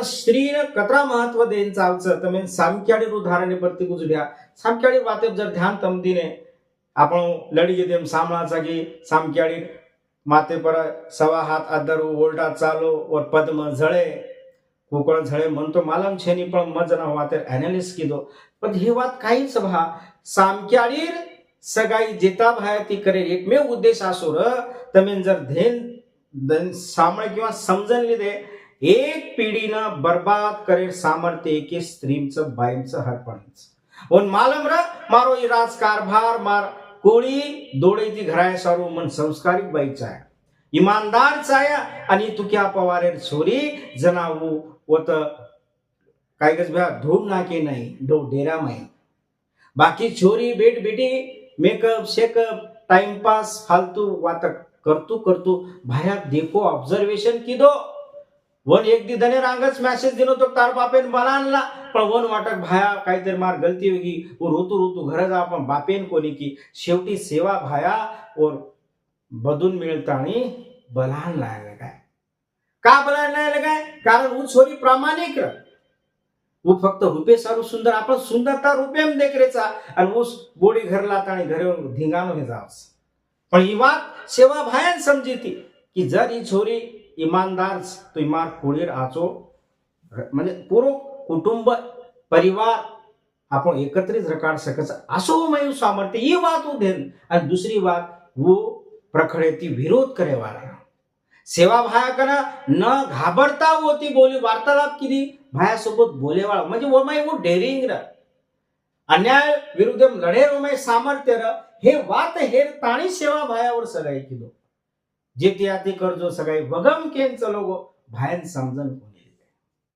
स्त्री कतरा महत्व देन चालचं તમે સામક્યાળી ઉદાહરણે પરથી ગુજર્યા સામક્યાળી વાતે જર ધ્યાન તમ દીને આપણો લડી જે તેમ સામણા જાગી સામક્યાળી માથે પર સવા હાથ આદરવું ઓલટા ચાલો ઓર પદ્મ જળે કોકળ જળે મન તો માલમ છે ની પણ મજના વાતે એનાલિસ કીધો પણ ही વાત काही सभा सामक्याळी सगाई जेता भायती करे एकमेव उद्देश असो र તમે जर धेन सामळे किंवा समजन लिदे एक पिढीनं बर्बाद करेल सामर्थ्य एके स्त्रीचं बाईंचं हरपणच ओन मालम र मारो ई राजकारभार मार कोळी दोडेची घराय सारू मन संस्कारिक बाईचा आहे इमानदारचा आहे आणि तुक्या पवारेर छोरी जनावू वत काय गज भ्या धूम नाके नाही डो डेरा माई बाकी छोरी बेट बेटी मेकअप शेकअप टाइमपास फालतू वात करतू भाया देखो ऑब्झर्वेशन की दो वन एक दी धने रांगच मैसेज दिनो तो तार बापेन बनानला पण वन वाटक भाया काहीतरी मार गलती होगी वो ऋतू घर जा पण बापेन कोणी की शेवटी सेवा भाया और बदून मिळतानी बलान लायला काय का बलान लायला काय कारण वो छोरी प्रामाणिक वो फक्त रुपये सारू सुंदर आपण सुंदरता रुपये में देख रेचा आणि उस बोडी घर लातानी घरे धिंगाणो हे जावस पण ही बात सेवा भायान समजीती की जर ही छोरी ईमानदार तो इमार खोळीर आचो म्हणजे पूरो कुटुंब परिवार आपण एकत्रित रकाड सकच असो मयू सामर्थ्य ही बात हो देन आणि दुसरी बात वो प्रखडेती विरोध करे वाला सेवा भाया कना न घाबरता होती बोली वार्तालाप केली भाया सोबत बोलेवाळा म्हणजे वो मय वो डेरिंग र अन्याय विरुद्ध लढेर मय सामर्थ्य र हे वात हेर ताणी सेवा भायावर सगाई किदो जे त्याती करजो सगाई वगम केन चलोगो भायन समजन